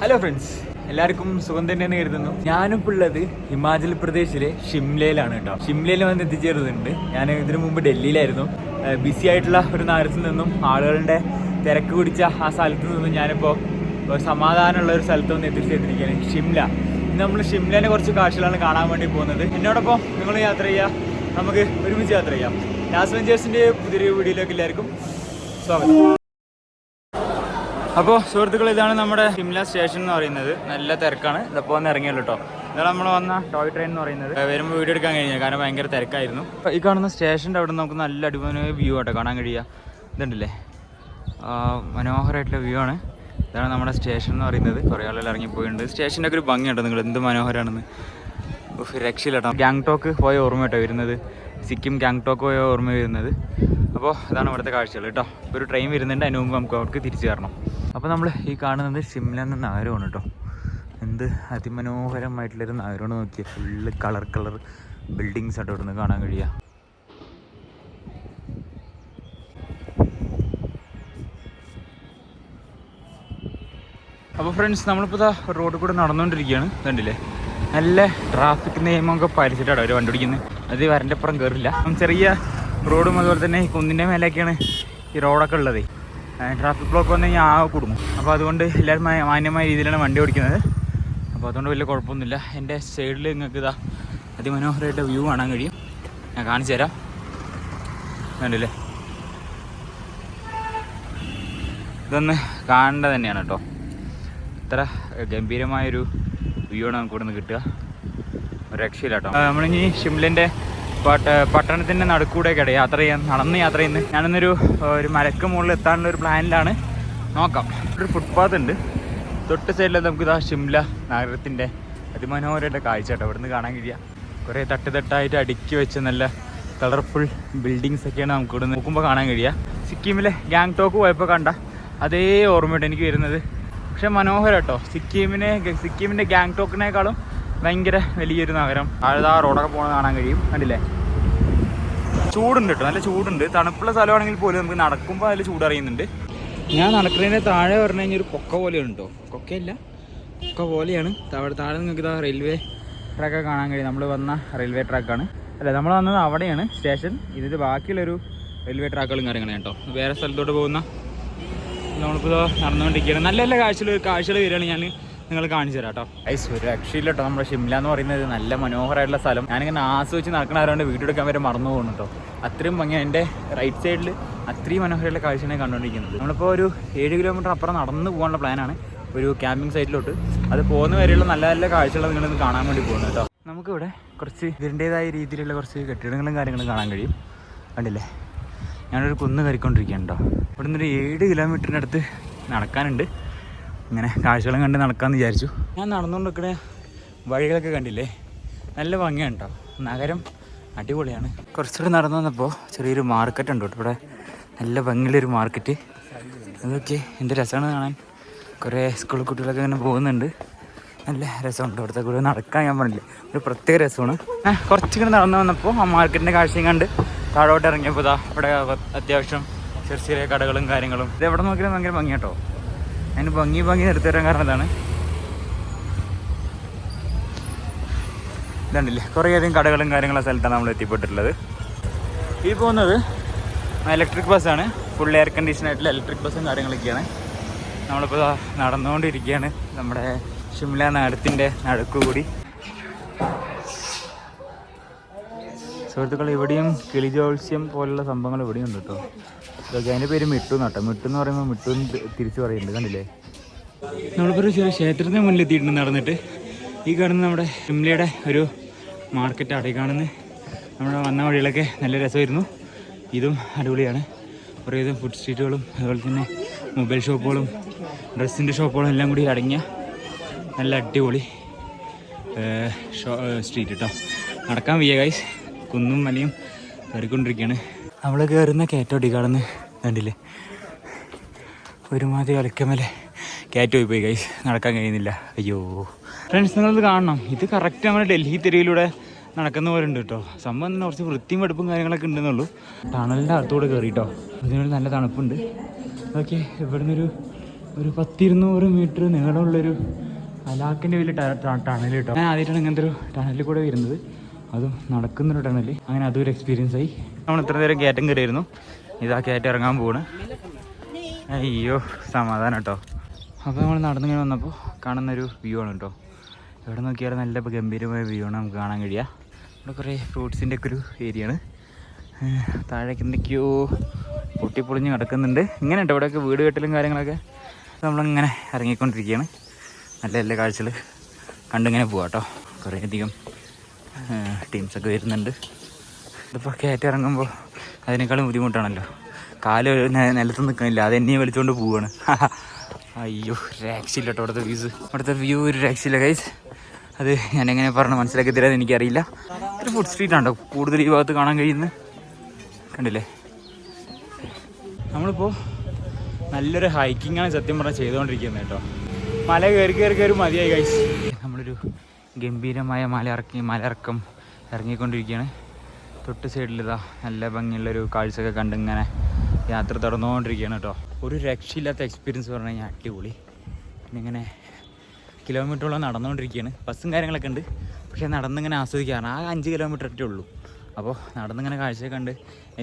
Hello friends, എല്ലാവർക്കും സുഖം തന്നെയെന്ന് കരുതുന്നു. ഞാനിപ്പോൾ ഉള്ളത് ഹിമാചൽ പ്രദേശിലെ ഷിംലയിലാണ് കേട്ടോ. ഷിംലയിൽ വന്ന് എത്തിച്ചേരുന്നുണ്ട്. ഞാൻ ഇതിനു മുമ്പ് ഡൽഹിയിലായിരുന്നു. ബിസി ആയിട്ടുള്ള ഒരു നഗരത്തിൽ നിന്നും ആളുകളുടെ തിരക്ക് പിടിച്ച ആ സ്ഥലത്ത് നിന്നും ഞാനിപ്പോൾ ഒരു സമാധാനമുള്ള ഒരു സ്ഥലത്ത് വന്ന് എത്തിച്ചേർന്നിരിക്കുകയാണ്, ഷിംല. ഇന്ന് നമ്മൾ ഷിംലേനെ കുറച്ച് കാഴ്ചകളാണ് കാണാൻ വേണ്ടി പോകുന്നത്. എന്നോടൊപ്പം നിങ്ങൾ യാത്ര ചെയ്യാം, നമുക്ക് ഒരുമിച്ച് യാത്ര ചെയ്യാം. ലാസ്റ്റ് വെഞ്ചേഴ്സിൻ്റെ പുതിയൊരു വീഡിയോയിലേക്ക് എല്ലാവർക്കും സ്വാഗതം. അപ്പോൾ സുഹൃത്തുക്കൾ, ഇതാണ് നമ്മുടെ ഷിംല സ്റ്റേഷൻ എന്ന് പറയുന്നത്. നല്ല തിരക്കാണ്. ഇതിപ്പോൾ ഒന്ന് ഇറങ്ങിയല്ലോ കേട്ടോ. ഇതാണ് നമ്മൾ വന്ന ടോയ് ട്രെയിൻ എന്ന് പറയുന്നത്. വരുമ്പോൾ വീഡിയോ എടുക്കാൻ കഴിഞ്ഞു, കാരണം ഭയങ്കര തിരക്കായിരുന്നു. ഈ കാണുന്ന സ്റ്റേഷൻ്റെ അവിടെ നമുക്ക് നല്ല അടിപൊളി വ്യൂ ആട്ടോ കാണാൻ കഴിയുക. ഇതുണ്ടല്ലേ, മനോഹരമായിട്ടുള്ള വ്യൂ ആണ്. ഇതാണ് നമ്മുടെ സ്റ്റേഷൻ എന്ന് പറയുന്നത്. കുറേ ആളുകൾ ഇറങ്ങിപ്പോയിട്ടുണ്ട്. സ്റ്റേഷൻ്റെ ഒക്കെ ഒരു ഭംഗിയുണ്ടോ നിങ്ങൾ, എന്ത് മനോഹരമാണെന്ന്. രക്ഷയില്ല കേട്ടോ. ഗാങ്ടോക്ക് പോയ ഓർമ്മ കേട്ടോ വരുന്നത്. സിക്കിം ഗാങ്ടോക്ക് പോയ ഓർമ്മ വരുന്നത്. അപ്പോൾ അതാണ് ഇവിടുത്തെ കാഴ്ചകൾ കേട്ടോ. ഇപ്പോൾ ഒരു ട്രെയിൻ വരുന്നുണ്ട്, അതിന് മുമ്പ് നമുക്ക് അവർക്ക് തിരിച്ചു കയറണം. അപ്പോൾ നമ്മൾ ഈ കാണുന്നത് ഷിംല എന്ന നഗരമാണ് കേട്ടോ. എന്ത് അതിമനോഹരമായിട്ടുള്ളൊരു നഗരമാണ് നോക്കിയാൽ. ഫുള്ള് കളർ ബിൽഡിങ്സ് ആട്ടോ ഇവിടെ നിന്ന് കാണാൻ കഴിയുക. അപ്പോൾ ഫ്രണ്ട്സ്, നമ്മളിപ്പോൾ ഇതാ റോഡിൽ കൂടെ നടന്നുകൊണ്ടിരിക്കുകയാണ്. കണ്ടില്ലേ, നല്ല ട്രാഫിക് നിയമമൊക്കെ പാലിച്ചിട്ടാണ് അവർ വണ്ടി ഓടിക്കുന്നത്. അത് വരൻ്റെ അപ്പുറം കയറില്ല. ചെറിയ റോഡും അതുപോലെ തന്നെ ഈ കുന്നിൻ്റെ മേലേക്കാണ് ഈ റോഡൊക്കെ ഉള്ളത്. ട്രാഫിക് ബ്ലോക്ക് വന്നു കഴിഞ്ഞാൽ ആകെ കുടുങ്ങും. അപ്പോൾ അതുകൊണ്ട് എല്ലാവരും മാന്യമായ രീതിയിലാണ് വണ്ടി ഓടിക്കുന്നത്. അപ്പോൾ അതുകൊണ്ട് വലിയ കുഴപ്പമൊന്നുമില്ല. എൻ്റെ സൈഡിൽ നിങ്ങൾക്ക് ഇതാ അതിമനോഹരമായിട്ട് വ്യൂ കാണാൻ കഴിയും. ഞാൻ കാണിച്ചു തരാം. കണ്ടില്ലേ, ഇതൊന്ന് കാണേണ്ടത് തന്നെയാണ് കേട്ടോ. ഇത്ര ഗംഭീരമായൊരു വ്യൂ ആണ് നമുക്ക് ഇവിടെ നിന്ന് കിട്ടുക. ഒരു രക്ഷയില്ല കേട്ടോ. നമ്മളിനി ഷിംലേൻ്റെ പട്ടണത്തിൻ്റെ നടുക്കൂടെയൊക്കെ യാത്ര ചെയ്യുന്നത്. ഞാനിന്നൊരു മലക്ക് മുകളിൽ എത്താനുള്ള ഒരു പ്ലാനിലാണ്. നോക്കാം. ഒരു ഫുട്പാത്ത് ഉണ്ട് തൊട്ട് സൈഡിൽ. നമുക്ക് ഇതാ ഷിംല നഗരത്തിൻ്റെ അതിമനോഹരമായിട്ട് കാഴ്ച കേട്ടോ ഇവിടെ നിന്ന് കാണാൻ കഴിയുക. കുറേ തട്ടായിട്ട് അടുക്കി വെച്ച നല്ല കളർഫുൾ ബിൽഡിങ്സ് ഒക്കെയാണ് നമുക്ക് ഇവിടെ നോക്കുമ്പോൾ കാണാൻ കഴിയുക. സിക്കിമിലെ ഗാങ്ടോക്ക് പോയപ്പോൾ കണ്ട അതേ ഓർമ്മയുണ്ട് എനിക്ക് വരുന്നത്. പക്ഷെ മനോഹരം കേട്ടോ. സിക്കിമിൻ്റെ ഗാങ്ടോക്കിനേക്കാളും ഭയങ്കര വലിയൊരു നഗരം. ആ റോഡൊക്കെ പോകുന്നത് കാണാൻ കഴിയും. കണ്ടില്ലേ, ചൂടുണ്ട് കേട്ടോ, നല്ല ചൂടുണ്ട്. തണുപ്പുള്ള സ്ഥലമാണെങ്കിൽ പോലും നമുക്ക് നടക്കുമ്പോൾ അതിൽ ചൂടറിയുന്നുണ്ട്. ഞാൻ നടക്കുന്നതിൻ്റെ താഴെ പറഞ്ഞു കഴിഞ്ഞാൽ ഒരു കൊക്ക പോലെയാണ് കേട്ടോ. കൊക്കയല്ല, കൊക്ക പോലെയാണ്. താഴെ നിങ്ങൾക്ക് ഇതാ റെയിൽവേ ട്രാക്കൊക്കെ കാണാൻ കഴിയും. നമ്മൾ വന്ന റെയിൽവേ ട്രാക്കാണ്. അല്ല, നമ്മൾ വന്നത് അവിടെയാണ് സ്റ്റേഷൻ. ഇതിൻ്റെ ബാക്കിയുള്ളൊരു റെയിൽവേ ട്രാക്കുകളും കാര്യങ്ങളും കേട്ടോ. വേറെ സ്ഥലത്തോട്ട് പോകുന്ന നമ്മളിപ്പോൾ നടന്നുകൊണ്ടിരിക്കുകയാണ്. നല്ല നല്ല കാഴ്ചകൾ വരികയാണ്. ഞാൻ നിങ്ങൾ കാണിച്ചു തരാം കേട്ടോ. ഒരു രക്ഷയില്ല കേട്ടോ. നമ്മുടെ ഷിംല എന്ന് പറയുന്നത് നല്ല മനോഹരമായിട്ടുള്ള സ്ഥലം. ഞാനിങ്ങനെ ആസ്വദിച്ച് നടക്കണവരോണ്ട് വീഡിയോ എടുക്കാൻ വരെ മറന്നു പോകുന്നു കേട്ടോ. അത്രയും ഭംഗി. എൻ്റെ റൈറ്റ് സൈഡിൽ അത്രയും മനോഹരമായിട്ടുള്ള കാഴ്ചയാണ് കണ്ടുകൊണ്ടിരിക്കുന്നത്. നമ്മളിപ്പോൾ ഒരു 7 കിലോമീറ്റർ അപ്പുറം നടന്ന് പോകാനുള്ള പ്ലാനാണ്, ഒരു ക്യാമ്പിംഗ് സൈറ്റിലോട്ട്. അത് പോകുന്ന വരെയുള്ള നല്ല നല്ല കാഴ്ചകൾ നിങ്ങളിന്ന് കാണാൻ വേണ്ടി പോകുന്നു കേട്ടോ. നമുക്കിവിടെ കുറച്ച് ഇതിൻ്റേതായ രീതിയിലുള്ള കുറച്ച് കെട്ടിടങ്ങളും കാര്യങ്ങളും കാണാൻ കഴിയും. കണ്ടില്ലേ, ഞാനൊരു കുന്ന് കയറിക്കൊണ്ടിരിക്കുകയാണ് കേട്ടോ. ഇവിടെ നിന്നൊരു 7 കിലോമീറ്ററിനടുത്ത് നടക്കാനുണ്ട്. ഇങ്ങനെ കാഴ്ചകളും കണ്ട് നടക്കാമെന്ന് വിചാരിച്ചു. ഞാൻ നടന്നുകൊണ്ടിരിക്കുന്ന വഴികളൊക്കെ കണ്ടില്ലേ, നല്ല ഭംഗിയാണ് കേട്ടോ. നഗരം അടിപൊളിയാണ്. കുറച്ചുകൂടെ നടന്നു വന്നപ്പോൾ ചെറിയൊരു മാർക്കറ്റ് ഉണ്ട് കേട്ടോ. ഇവിടെ നല്ല ഭംഗിയുള്ളൊരു മാർക്കറ്റ്. അതൊക്കെ എൻ്റെ രസമാണ് കാണാൻ. കുറേ സ്കൂൾ കുട്ടികളൊക്കെ ഇങ്ങനെ പോകുന്നുണ്ട്. നല്ല രസമുണ്ട് ഇവിടുത്തെ കൂടെ നടക്കാൻ. ഞാൻ പറഞ്ഞില്ലേ, ഒരു പ്രത്യേക രസമാണ്. കുറച്ചിങ്ങനെ നടന്നു വന്നപ്പോൾ ആ മാർക്കറ്റിൻ്റെ കാഴ്ചയും കണ്ട് താഴോട്ട് ഇറങ്ങിയപ്പോൾ ഇതാ ഇവിടെ അത്യാവശ്യം ചെറിയ കടകളും കാര്യങ്ങളും. ഇത് എവിടെ നോക്കിയാലും ഭയങ്കര ഭംഗി കേട്ടോ. അതിന് ഭംഗി എടുത്തു തരാൻ കാരണം ഇതാണ്. ഇതുണ്ടല്ലേ, കുറേയധികം കടകളും കാര്യങ്ങളും സ്ഥലത്താണ് നമ്മൾ എത്തിപ്പെട്ടിട്ടുള്ളത്. ഈ പോകുന്നത് ഇലക്ട്രിക് ബസ്സാണ്. ഫുൾ എയർ കണ്ടീഷൻ ആയിട്ടുള്ള ഇലക്ട്രിക് ബസ്സും കാര്യങ്ങളൊക്കെയാണ്. നമ്മളിപ്പോൾ നടന്നുകൊണ്ടിരിക്കുകയാണ് നമ്മുടെ ഷിംല നഗരത്തിൻ്റെ നടുക്കുകൂടി. സുഹൃത്തുക്കൾ, ഇവിടെയും കിളിജോത്സ്യം പോലുള്ള സംഭവങ്ങൾ ഇവിടെയും ഉണ്ട് കേട്ടോ. ഇതൊക്കെ അതിൻ്റെ പേര് മിട്ടു എന്നാട്ടോ. മിട്ടു എന്ന് പറയുമ്പോൾ മിട്ടു തിരിച്ച് പറയുന്നുണ്ട്. കണ്ടില്ലേ, നമ്മളിപ്പോൾ ഒരു ചെറിയ ക്ഷേത്രത്തിന് മുന്നിൽ എത്തിയിട്ടുണ്ട് നടന്നിട്ട്. ഈ കാണുന്ന നമ്മുടെ ഷിംലയുടെ ഒരു മാർക്കറ്റാണ്. ഈ കാണുന്ന നമ്മുടെ വന്ന വഴികളൊക്കെ നല്ല രസമായിരുന്നു. ഇതും അടിപൊളിയാണ്. കുറേയധികം ഫുഡ് സ്ട്രീറ്റുകളും അതുപോലെ തന്നെ മൊബൈൽ ഷോപ്പുകളും ഡ്രസ്സിൻ്റെ ഷോപ്പുകളും എല്ലാം കൂടി അടങ്ങിയ നല്ല അടിപൊളി സ്ട്രീറ്റ് കേട്ടോ. നടക്കാൻ വയ്യ ഗൈസ്, കുന്നും മലയും കയറിക്കൊണ്ടിരിക്കുകയാണ്. നമ്മൾ കയറുന്ന കയറ്റോട്ടി കാണുന്ന കണ്ടില്ലേ, ഒരുമാതിരി അലക്കമേലെ കയറ്റ് പോയി ഗൈസ്, നടക്കാൻ കഴിയുന്നില്ല. അയ്യോ ഫ്രണ്ട്സ്, നിങ്ങളത് കാണണം. ഇത് കറക്റ്റ് നമ്മുടെ ഡൽഹി തെരുവിലൂടെ നടക്കുന്ന പോലെ ഉണ്ട് കേട്ടോ. സംഭവം കുറച്ച് വൃത്തിയും വെടുപ്പും കാര്യങ്ങളൊക്കെ ഉണ്ടെന്നുള്ളൂ. ടണലിൻ്റെ അകത്തൂടെ കയറി കേട്ടോ. ഇതിനൊരു നല്ല തണുപ്പുണ്ട്. ഓക്കെ, ഇവിടെ നിന്നൊരു ഒരു 100-200 മീറ്റർ നീളമുള്ളൊരു അലാക്കിൻ്റെ വലിയ ടണൽ കേട്ടോ. ഞാൻ ആദ്യമായിട്ടാണ് ഇങ്ങനത്തെ ഒരു ടണലിൽ കൂടെ വരുന്നത്, അതും നടക്കുന്നൊരു ടണൽ. അങ്ങനെ അതൊരു എക്സ്പീരിയൻസ് ആയി. നമ്മൾ ഇത്ര നേരം കയറ്റം കയറിയായിരുന്നു, ഇതാ കയറ്റം ഇറങ്ങാൻ പോവാണ്. അയ്യോ സമാധാനം കേട്ടോ. അപ്പോൾ നമ്മൾ നടന്നിങ്ങനെ വന്നപ്പോൾ കാണുന്നൊരു വ്യൂ ആണ് കേട്ടോ. എവിടെ നോക്കിയാലും നല്ല ഗംഭീരമായ വ്യൂ ആണ് നമുക്ക് കാണാൻ കഴിയുക. ഇവിടെ കുറേ ഫ്രൂട്ട്സിൻ്റെ ഒക്കെ ഒരു ഏരിയ ആണ്. താഴേക്ക് എന്തൊക്കെയോ പൊട്ടിപ്പൊളിഞ്ഞ് കിടക്കുന്നുണ്ട്. ഇങ്ങനെ കേട്ടോ ഇവിടെയൊക്കെ വീട് കെട്ടലും കാര്യങ്ങളൊക്കെ. നമ്മളിങ്ങനെ ഇറങ്ങിക്കൊണ്ടിരിക്കുകയാണ്. നല്ല നല്ല കാഴ്ചകൾ കണ്ടിങ്ങനെ പോവാം കേട്ടോ. കുറേയധികം ടീംസൊക്കെ വരുന്നുണ്ട്. ഇതിപ്പോൾ കയറ്റം ഇറങ്ങുമ്പോൾ അതിനേക്കാളും ബുദ്ധിമുട്ടാണല്ലോ. കാല് നിലത്ത് നിൽക്കണില്ല, അത് എന്നെ വലിച്ചുകൊണ്ട് പോവാണ്. അയ്യോ രക്ഷയില്ല കേട്ടോ ഇവിടുത്തെ വ്യൂ ഒരു രക്ഷയില്ല ഗൈസ്. അത് ഞാനെങ്ങനെ പറഞ്ഞ് മനസ്സിലാക്കി തരാമെന്ന് എനിക്കറിയില്ല. ഒരു ഫുഡ് സ്ട്രീറ്റാണോ കൂടുതൽ ഈ ഭാഗത്ത് കാണാൻ കഴിയുന്നത്, കണ്ടില്ലേ. നമ്മളിപ്പോൾ നല്ലൊരു ഹൈക്കിങ്ങാണ് സത്യം പറഞ്ഞാൽ ചെയ്തുകൊണ്ടിരിക്കുന്നത് കേട്ടോ. മല കയറി മതിയായി ഗൈസ്. നമ്മളൊരു ഗംഭീരമായ മലയിറക്കം ഇറങ്ങിക്കൊണ്ടിരിക്കുകയാണ്. തൊട്ട് സൈഡിലിതാ നല്ല ഭംഗിയുള്ളൊരു കാഴ്ചയൊക്കെ കണ്ടിങ്ങനെ യാത്ര തുടർന്നുകൊണ്ടിരിക്കുകയാണ് കേട്ടോ. ഒരു രക്ഷയില്ലാത്ത എക്സ്പീരിയൻസ് പറഞ്ഞു കഴിഞ്ഞാൽ അടിപൊളി. പിന്നെ ഇങ്ങനെ കിലോമീറ്ററോളം നടന്നുകൊണ്ടിരിക്കുകയാണ്. ബസ്സും കാര്യങ്ങളൊക്കെ ഉണ്ട്, പക്ഷേ നടന്നിങ്ങനെ ആസ്വദിക്കാറ്. ആ 5 കിലോമീറ്റർ ഒറ്റേ ഉള്ളൂ. അപ്പോൾ നടന്നിങ്ങനെ കാഴ്ചയൊക്കെ കണ്ട്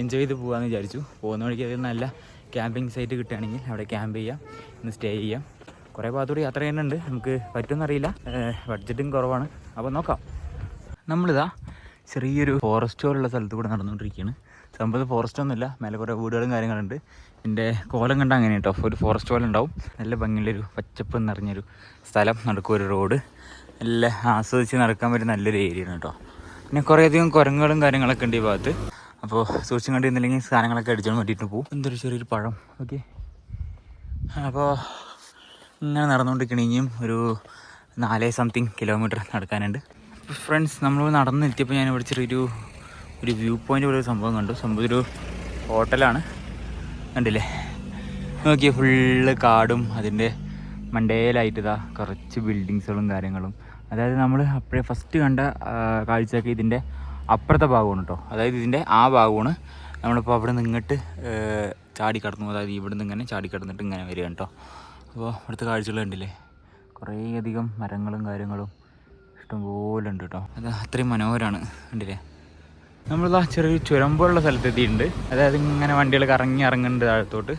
എൻജോയ് ചെയ്ത് പോകാമെന്ന് വിചാരിച്ചു. പോകുന്ന വഴിക്ക് അതിൽ നല്ല ക്യാമ്പിംഗ് സൈറ്റ് കിട്ടുകയാണെങ്കിൽ അവിടെ ക്യാമ്പ് ചെയ്യാം, ഇന്ന് സ്റ്റേ ചെയ്യാം. കുറേ ഭാഗത്തോട് യാത്ര ചെയ്യുന്നുണ്ട്, നമുക്ക് പറ്റുമെന്നറിയില്ല, ബഡ്ജറ്റും കുറവാണ്. അപ്പോൾ നോക്കാം. നമ്മളിതാ ചെറിയൊരു ഫോറസ്റ്റ് പോലുള്ള സ്ഥലത്ത് കൂടെ നടന്നുകൊണ്ടിരിക്കുകയാണ്. സംഭവം ഫോറസ്റ്റ് ഒന്നുമില്ല, മേലെ കുറേ വീടുകളും കാര്യങ്ങളുണ്ട്. എൻ്റെ കോലം കണ്ട അങ്ങനെ കേട്ടോ, ഒരു ഫോറസ്റ്റ് പോലെ ഉണ്ടാവും. നല്ല ഭംഗിയുള്ളൊരു പച്ചപ്പ് നിറഞ്ഞൊരു സ്ഥലം, നടക്കും ഒരു റോഡ്, നല്ല ആസ്വദിച്ച് നടക്കാൻ പറ്റുന്ന നല്ലൊരു ഏരിയയാണ് കേട്ടോ. പിന്നെ കുറേയധികം കുരങ്ങുകളും കാര്യങ്ങളൊക്കെ ഉണ്ട് ഈ ഭാഗത്ത്. അപ്പോൾ സൂക്ഷിച്ചും കണ്ടിരുന്നില്ലെങ്കിൽ സാധനങ്ങളൊക്കെ അടിച്ചുകൊണ്ട് വേണ്ടിയിട്ട് പോകും. എന്തൊരു ചെറിയൊരു പഴം. ഓക്കെ, അപ്പോൾ ഇങ്ങനെ നടന്നുകൊണ്ടിരിക്കണം. ഇനിയും ഒരു 4 കിലോമീറ്റർ നടക്കാനുണ്ട്. ഫ്രണ്ട്സ്, നമ്മൾ നടന്നെത്തിയപ്പോൾ ഞാൻ ഇവിടെ ചെറിയൊരു വ്യൂ പോയിൻ്റ് പോലെ ഒരു സംഭവം കണ്ടു. സംഭവം ഒരു ഹോട്ടലാണ്, കണ്ടില്ലേ. നോക്കിയാൽ ഫുള്ള് കാടും അതിൻ്റെ മണ്ടയിലായിട്ട് ഇതാ കുറച്ച് ബിൽഡിങ്സുകളും കാര്യങ്ങളും. അതായത് നമ്മൾ അപ്പോഴേ ഫസ്റ്റ് കണ്ട കാഴ്ചയൊക്കെ ഇതിൻ്റെ അപ്പുറത്തെ ഭാഗമാണ് കേട്ടോ. അതായത് ഇതിൻ്റെ ആ ഭാഗമാണ്. നമ്മളിപ്പോൾ അവിടെ നിന്ന് ഇങ്ങോട്ട് ചാടിക്കടന്നു, അതായത് ഇവിടെ നിന്ന് ഇങ്ങനെ ചാടിക്കടന്നിട്ട് ഇങ്ങനെ വരിക കേട്ടോ. അപ്പോൾ ഇവിടുത്തെ കാഴ്ചകൾ കണ്ടില്ലേ, കുറേയധികം മരങ്ങളും കാര്യങ്ങളും ഇഷ്ടംപോലെ ഉണ്ട് കേട്ടോ. അത് അത്രയും മനോഹരമാണ്, കണ്ടില്ലേ. നമ്മളിതാ ചെറിയൊരു ചുരം പോലുള്ള സ്ഥലത്തെത്തിയിട്ടുണ്ട്. അതായത് ഇങ്ങനെ വണ്ടികൾ ഇറങ്ങുന്നുണ്ട് താഴത്തോട്ട്.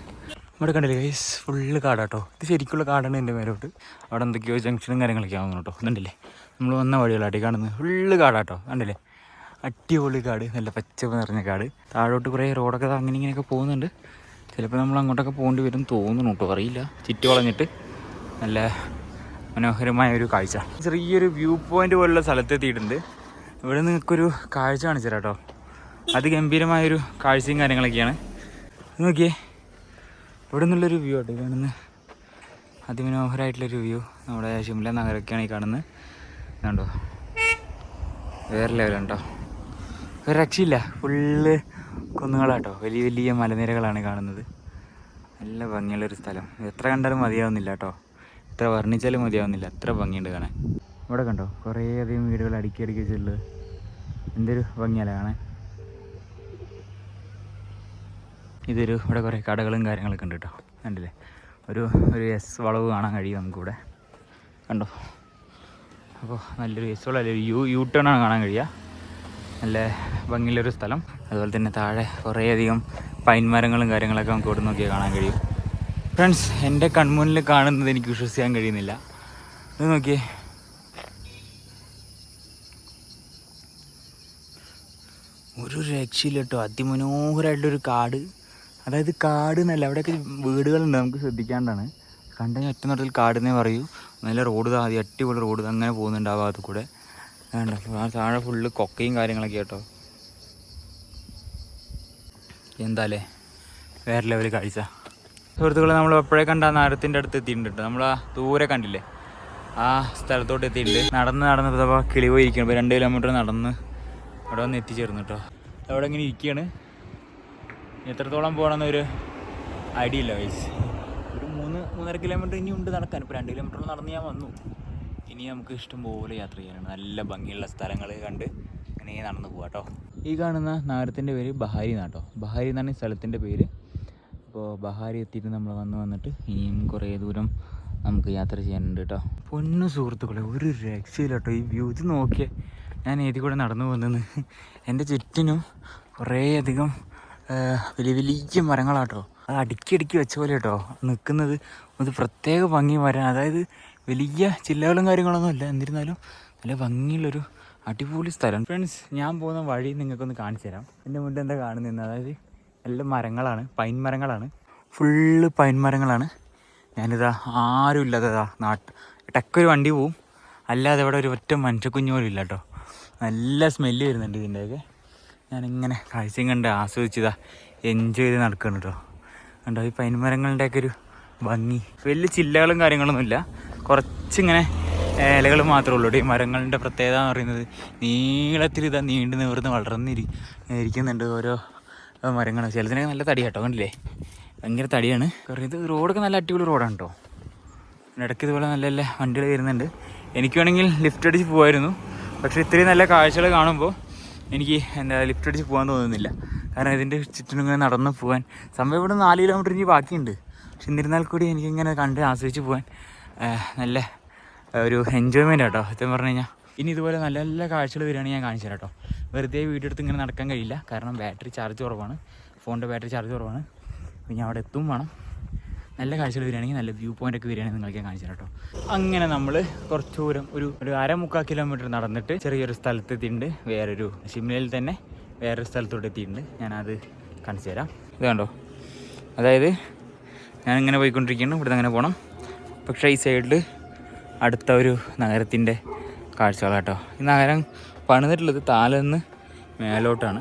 ഇവിടെ കണ്ടില്ലേ ഗൈസ്, ഫുള്ള് കാടാട്ടോ. ഇത് ശരിക്കുള്ള കാടാണ് എൻ്റെ മേലോട്ട്. അവിടെ എന്തൊക്കെയോ ജംഗ്ഷനും കാര്യങ്ങളൊക്കെ ആവുന്നു കേട്ടോ. കണ്ടില്ലേ, നമ്മൾ വന്ന വഴികളാട്ടി കാണുന്നത് ഫുള്ള് കാടാട്ടോ. കണ്ടില്ലേ, അടിപൊളി കാട്, നല്ല പച്ചപ്പ് നിറഞ്ഞ കാട്. താഴോട്ട് കുറേ റോഡൊക്കെ അങ്ങനെ ഇങ്ങനെയൊക്കെ പോകുന്നുണ്ട്. ചിലപ്പോൾ നമ്മൾ അങ്ങോട്ടൊക്കെ പോകേണ്ടി വരും തോന്നുന്നു കേട്ടോ, അറിയില്ല. ചുറ്റി വളഞ്ഞിട്ട് നല്ല മനോഹരമായ ഒരു കാഴ്ച. ചെറിയൊരു വ്യൂ പോയിൻ്റ് പോലുള്ള സ്ഥലത്തെത്തിയിട്ടുണ്ട്. ഇവിടെ നിങ്ങൾക്കൊരു കാഴ്ച കാണിച്ചു തരാം കേട്ടോ. അതിഗംഭീരമായൊരു കാഴ്ചയും കാര്യങ്ങളൊക്കെയാണ്. നോക്കിയേ, ഇവിടെ നിന്നുള്ളൊരു വ്യൂ ആട്ടോ കാണുന്നത്. അതിമനോഹരമായിട്ടുള്ളൊരു വ്യൂ. നമ്മുടെ ഷിംല നഗരമൊക്കെയാണ് ഈ കാണുന്നത്. കണ്ടോ, വേറെ ലെവലുണ്ടോ, ഒരു രക്ഷയില്ല. ഫുള്ള് കുന്നുകളാട്ടോ, വലിയ വലിയ മലനിരകളാണ് കാണുന്നത്. നല്ല ഭംഗിയുള്ളൊരു സ്ഥലം. എത്ര കണ്ടാലും മതിയാവുന്നില്ല കേട്ടോ, എത്ര വർണ്ണിച്ചാലും മതിയാവുന്നില്ല, അത്ര ഭംഗിയുണ്ട് കാണാൻ. ഇവിടെ കണ്ടോ, കുറേയധികം വീടുകൾ അടുക്കി വെച്ചുള്ളത്. എന്തൊരു ഭംഗിയല്ല കാണാൻ. ഇവിടെ കുറേ കടകളും കാര്യങ്ങളൊക്കെ ഉണ്ട് കേട്ടോ. കണ്ടില്ലേ, ഒരു എസ് വളവ് കാണാൻ കഴിയും നമുക്കിവിടെ, കണ്ടോ. അപ്പോൾ നല്ലൊരു എസ് വളവ്, യു ടേണാണ് കാണാൻ കഴിയുക. നല്ല ഭംഗിയുള്ളൊരു സ്ഥലം. അതുപോലെ തന്നെ താഴെ കുറേയധികം പൈൻ മരങ്ങളും കാര്യങ്ങളൊക്കെ നമുക്ക് ഇവിടെ നോക്കിയാൽ കാണാൻ കഴിയും. ഫ്രണ്ട്സ്, എൻ്റെ കൺമുന്നിൽ കാണുന്നത് എനിക്ക് വിശ്വസിക്കാൻ കഴിയുന്നില്ല. ഇത് നോക്കിയേ, ഒരു രക്ഷയില്ല കേട്ടോ. അതിമനോഹരമായിട്ടുള്ളൊരു കാട്. അതായത് കാട് എന്നല്ല, അവിടെയൊക്കെ വീടുകളുണ്ട്, നമുക്ക് ശ്രദ്ധിക്കാണ്ടാണ്. കണ്ടെങ്കിൽ ഒറ്റ നോട്ടത്തിൽ കാടെന്നേ പറയൂ. നല്ല റോഡ്, ആദ്യം അടിപൊളി റോഡ് അങ്ങനെ പോകുന്നുണ്ട് ആ ഭാഗത്ത് കൂടെ. വേണ്ട, ആ താഴെ ഫുള്ള് കൊക്കയും കാര്യങ്ങളൊക്കെ കേട്ടോ. എന്താല്ലേ, വേറെ ലെവൽ കാഴ്ച. സുഹൃത്തുക്കളെ, നമ്മൾ എപ്പോഴേ കണ്ട ആ നഗരത്തിൻ്റെ അടുത്ത് എത്തിയിട്ടുണ്ട്. നമ്മൾ ആ ദൂരെ കണ്ടില്ലേ, ആ സ്ഥലത്തോട്ട് എത്തിയിട്ടുണ്ട്. നടന്നപ്പോൾ കിളി പോയി ഇരിക്കണം. ഇപ്പോൾ 2 കിലോമീറ്റർ നടന്ന് അവിടെ വന്ന് എത്തിച്ചേർന്നു കേട്ടോ. അവിടെ ഇങ്ങനെ ഇരിക്കുകയാണ്. എത്രത്തോളം പോകണമെന്നൊരു ഐഡിയ ഇല്ല വയസ്സ്. ഒരു 3-3.5 കിലോമീറ്റർ ഇനി ഉണ്ട് നടക്കാൻ. ഇപ്പോൾ 2 കിലോമീറ്റർ നടന്ന് ഞാൻ വന്നു. ഇനി നമുക്ക് ഇഷ്ടം പോലെ യാത്ര ചെയ്യാനാണ്. നല്ല ഭംഗിയുള്ള സ്ഥലങ്ങൾ കണ്ട് ഇങ്ങനെ നടന്ന് പോകാം കേട്ടോ. ഈ കാണുന്ന നഗരത്തിൻ്റെ പേര് ബഹാരി എന്നാട്ടോ. ബഹാരി എന്നാണ് ഈ സ്ഥലത്തിൻ്റെ പേര്. അപ്പോൾ ബഹാരി എത്തിയിട്ട് നമ്മൾ വന്നിട്ട് ഇനിയും കുറേ ദൂരം നമുക്ക് യാത്ര ചെയ്യാനുണ്ട് കേട്ടോ. പൊന്നു സുഹൃത്തുക്കളെ, ഒരു രക്ഷയില്ല കേട്ടോ ഈ വ്യൂ. ഇത് നോക്കിയേ, ഞാൻ ഏതി കൂടെ നടന്നു പോകുന്നത്. എൻ്റെ ചുറ്റിനും കുറേയധികം വലിയ വലിയ മരങ്ങളാട്ടോ. അത് അടുക്കി വെച്ച പോലെ കേട്ടോ നിൽക്കുന്നത്. ഒരു പ്രത്യേക ഭംഗി വരാൻ, അതായത് വലിയ ചില്ലകളും കാര്യങ്ങളൊന്നും ഇല്ല, എന്നിരുന്നാലും നല്ല ഭംഗിയുള്ളൊരു അടിപൊളി സ്ഥലം. ഫ്രണ്ട്സ്, ഞാൻ പോകുന്ന വഴി നിങ്ങൾക്കൊന്ന് കാണിച്ചു തരാം. എൻ്റെ മുന്നിൽ എന്താ കാണുന്നത്, അതായത് നല്ല മരങ്ങളാണ്, പൈൻ മരങ്ങളാണ്, ഫുള്ള് പൈൻ മരങ്ങളാണ്. ഞാനിതാ ആരും ഇല്ലാത്തതാ ഇടയ്ക്കൊരു വണ്ടി പോവും, അല്ലാതെ ഇവിടെ ഒരു ഒറ്റ മനുഷ്യക്കുഞ്ഞു പോലും ഇല്ല കേട്ടോ. നല്ല സ്മെല്ല് വരുന്നുണ്ട് ഇതിൻ്റെയൊക്കെ. ഞാനിങ്ങനെ കാഴ്ചയും കണ്ട് ആസ്വദിച്ചതാ എൻജോയ് ചെയ്ത് നടക്കണം കേട്ടോ. കണ്ടോ ഈ പൈൻ മരങ്ങളുടെയൊക്കെ ഒരു ഭംഗി. വലിയ ചില്ലകളും കാര്യങ്ങളൊന്നും ഇല്ല, കുറച്ചിങ്ങനെ ഇലകൾ മാത്രമേ ഉള്ളൂ. ഈ മരങ്ങളുടെ പ്രത്യേകത എന്ന് പറയുന്നത് നീളത്തിൽ ഇതാ നീണ്ടു നിവർന്ന് വളർന്നിരിക്കുന്നുണ്ട് ഓരോ മരങ്ങൾ. ചിലതിനൊക്കെ നല്ല തടി കേട്ടോ, കണ്ടില്ലേ, ഭയങ്കര തടിയാണ്. കാരണം ഇത് റോഡൊക്കെ നല്ല അടിപൊളി റോഡാണ് കേട്ടോ. ഇടയ്ക്ക് ഇതുപോലെ നല്ല നല്ല വണ്ടികൾ വരുന്നുണ്ട്. എനിക്ക് വേണമെങ്കിൽ ലിഫ്റ്റ് അടിച്ച് പോകുമായിരുന്നു, പക്ഷേ ഇത്രയും നല്ല കാഴ്ചകൾ കാണുമ്പോൾ എനിക്ക് ലിഫ്റ്റ് അടിച്ച് പോകാൻ തോന്നുന്നില്ല. കാരണം ഇതിൻ്റെ ചുറ്റിനും ഇങ്ങനെ നടന്ന് പോകാൻ സംഭവം ഇവിടെ 4 കിലോമീറ്റർ ഇനി ബാക്കിയുണ്ട്. പക്ഷെ എന്നിരുന്നാൽ കൂടി എനിക്കിങ്ങനെ കണ്ട് ആസ്വദിച്ച് പോകാൻ നല്ല ഒരു എൻജോയ്മെൻ്റ് കേട്ടോ സത്യം പറഞ്ഞു കഴിഞ്ഞാൽ. ഇനി ഇതുപോലെ നല്ല നല്ല കാഴ്ചകൾ വരികയാണെങ്കിൽ ഞാൻ കാണിച്ചു തരാം കേട്ടോ. വെറുതെ വീഡിയോ എടുത്ത് ഇങ്ങനെ നടക്കാൻ കഴിയില്ല, കാരണം ബാറ്ററി ചാർജ് കുറവാണ്, ഫോണിൻ്റെ ബാറ്ററി ചാർജ് കുറവാണ്. പിന്നെ അവിടെ എത്തും വേണം. നല്ല കാഴ്ചകൾ വരികയാണെങ്കിൽ, നല്ല വ്യൂ പോയിൻ്റ് ഒക്കെ വരികയാണെങ്കിൽ നിങ്ങൾക്ക് ഞാൻ കാണിച്ചു തരാം കേട്ടോ. അങ്ങനെ നമ്മൾ കുറച്ച് ദൂരം ഒരു 1.25 കിലോമീറ്റർ നടന്നിട്ട് ചെറിയൊരു സ്ഥലത്തെത്തിയിട്ടുണ്ട്. വേറൊരു ഷിംലയിൽ തന്നെ വേറൊരു സ്ഥലത്തോട്ട് എത്തിയിട്ടുണ്ട്. ഞാനത് കാണിച്ചു തരാം. ഇത് കണ്ടോ, അതായത് ഞാനിങ്ങനെ പോയിക്കൊണ്ടിരിക്കുന്നു, ഇവിടുന്ന് അങ്ങനെ പോകണം. പക്ഷേ ഈ സൈഡിൽ അടുത്ത ഒരു നഗരത്തിൻ്റെ കാഴ്ചകളാട്ടോ. ഈ നഗരം പണിതിട്ടുള്ളത് താലെന്ന് മേലോട്ടാണ്,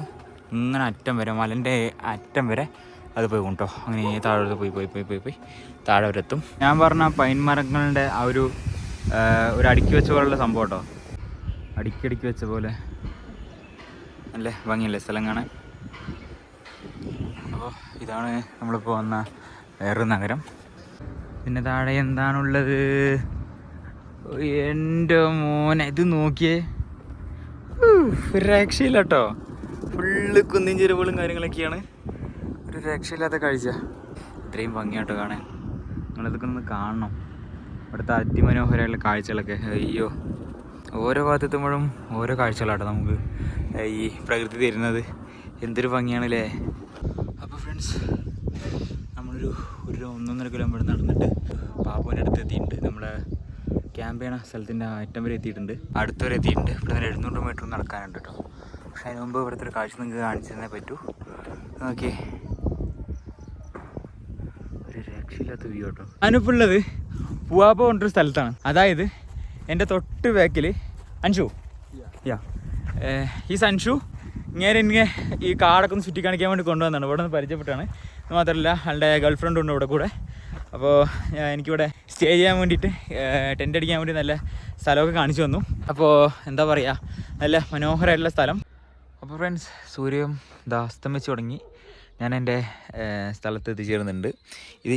ഇങ്ങനെ അറ്റം വരെ, മലൻ്റെ അറ്റം വരെ അത് പോയി കൊണ്ടോ. അങ്ങനെ താഴോട്ട് പോയി താഴെ വരെ എത്തും. ഞാൻ പറഞ്ഞ പൈൻ മരങ്ങളുടെ ആ ഒരു അടുക്കി വെച്ച പോലുള്ള സംഭവം കേട്ടോ. അടുക്കി വെച്ച പോലെ നല്ല ഭംഗിയല്ലേ സ്ഥലം കാണാൻ. അപ്പോൾ ഇതാണ് നമ്മളിപ്പോൾ വന്ന വേറൊരു നഗരം. പിന്നെ താഴെ എന്താണുള്ളത്, എൻ്റെ മോനെ ഇത് നോക്കിയേ, ഒരു രക്ഷയില്ല കേട്ടോ. ഫുള്ള് കുന്നിൻ ചെരുവുകളും കാര്യങ്ങളൊക്കെയാണ്, ഒരു രക്ഷയില്ലാത്ത കാഴ്ച. ഇത്രയും ഭംഗിയാട്ടോ കാണാൻ. നിങ്ങളിതൊക്കെ ഒന്ന് കാണണം, ഇവിടുത്തെ അതിമനോഹരമായിട്ടുള്ള കാഴ്ചകളൊക്കെ. അയ്യോ, ഓരോ ഭാഗത്തെത്തുമ്പോഴും ഓരോ കാഴ്ചകളാട്ടോ നമുക്ക് ഈ പ്രകൃതി തരുന്നത്. എന്തൊരു ഭംഗിയാണല്ലേ. അപ്പോൾ ഫ്രണ്ട്സ്, നമ്മളൊരു 1.5 കിലോമീറ്റർ നടന്നിട്ട് പാപ്പുവിൻ്റെ അടുത്ത് എത്തിയിട്ടുണ്ട്. നമ്മുടെ ക്യാമ്പ് ചെയ്യണ സ്ഥലത്തിൻ്റെ അറ്റം വരെ എത്തിയിട്ടുണ്ട്, അടുത്തുവരെ എത്തിയിട്ടുണ്ട്. ഇവിടെ നിന്ന് 700 മീറ്റർ നടക്കാനുണ്ട് കേട്ടോ. പക്ഷെ അതിന് മുമ്പ് ഇവിടുത്തെ ഒരു കാഴ്ച നിങ്ങൾക്ക് കാണിച്ചു തന്നേ പറ്റൂ. ഓക്കെ, ഒരു രക്ഷയില്ലാത്ത വ്യൂ കേട്ടോ. ഞാനിപ്പോൾ ഉള്ളത് പൂവാപ്പ കൊണ്ടൊരു സ്ഥലത്താണ്. അതായത് എൻ്റെ തൊട്ട് ബാക്കിൽ അൻഷു, ഈ സൻഷു ഇങ്ങനെ ഈ കാടൊക്കെ ഒന്ന് ചുറ്റി കാണിക്കാൻ വേണ്ടി കൊണ്ടുവന്നതാണ്. ഇവിടെ നിന്ന് പരിചയപ്പെട്ടാണ്. അത് മാത്രമല്ല, ആളുടെ ഗേൾ ഫ്രണ്ട് ഉണ്ട് ഇവിടെ കൂടെ. അപ്പോൾ എനിക്കിവിടെ സ്റ്റേ ചെയ്യാൻ വേണ്ടിയിട്ട് ടെൻ്റ് അടിക്കാൻ വേണ്ടി നല്ല സ്ഥലമൊക്കെ കാണിച്ചു തന്നു. അപ്പോൾ എന്താ പറയുക, നല്ല മനോഹരമായിട്ടുള്ള സ്ഥലം. അപ്പോൾ ഫ്രണ്ട്സ്, സൂര്യൻ അസ്തമിച്ച് തുടങ്ങി. ഞാൻ എൻ്റെ സ്ഥലത്ത് എത്തിച്ചേരുന്നുണ്ട്.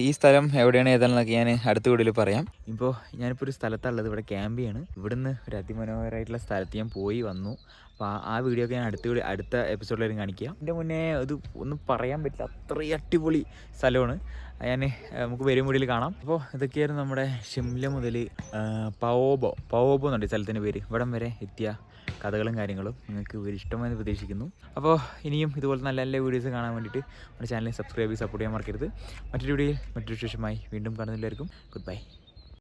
ഈ സ്ഥലം എവിടെയാണ് ഏതാണെന്നൊക്കെ ഞാൻ അടുത്ത വീഡിയോയിൽ പറയാം. ഇപ്പോൾ ഞാനിപ്പോൾ ഒരു സ്ഥലത്തുള്ളത്, ഇവിടെ ക്യാമ്പ് ചെയ്യാണ്. ഇവിടുന്ന് ഒരു അതിമനോഹരമായിട്ടുള്ള സ്ഥലത്ത് ഞാൻ പോയി വന്നു. അപ്പോൾ ആ വീഡിയോ ഒക്കെ ഞാൻ അടുത്ത എപ്പിസോഡിലായിരുന്നു കാണിക്കുക. എൻ്റെ മുന്നേ അത് ഒന്നും പറയാൻ പറ്റില്ല, അത്രയും അടിപൊളി സ്ഥലമാണ്. നമുക്ക് വരും വീഡിയോയിൽ കാണാം. അപ്പോൾ ഇതൊക്കെയായിരുന്നു നമ്മുടെ ഷിംല മുതൽ പവോബോ എന്നുണ്ട് സ്ഥലത്തിൻ്റെ പേര്. ഇവിടം വരെ എത്തിയ കഥകളും കാര്യങ്ങളും നിങ്ങൾക്ക് ഇഷ്ടമായെന്ന് പ്രതീക്ഷിക്കുന്നു. അപ്പോൾ ഇനിയും ഇതുപോലെ നല്ല നല്ല വീഡിയോസ് കാണാൻ വേണ്ടിയിട്ട് നമ്മുടെ ചാനലിൽ സബ്സ്ക്രൈബ് ചെയ്ത് സപ്പോർട്ട് ചെയ്യാൻ മറക്കരുത്. മറ്റൊരു വീഡിയോയിൽ മറ്റൊരു വിശേഷമായി വീണ്ടും കാണുന്നതിലായിരിക്കും. Good bye.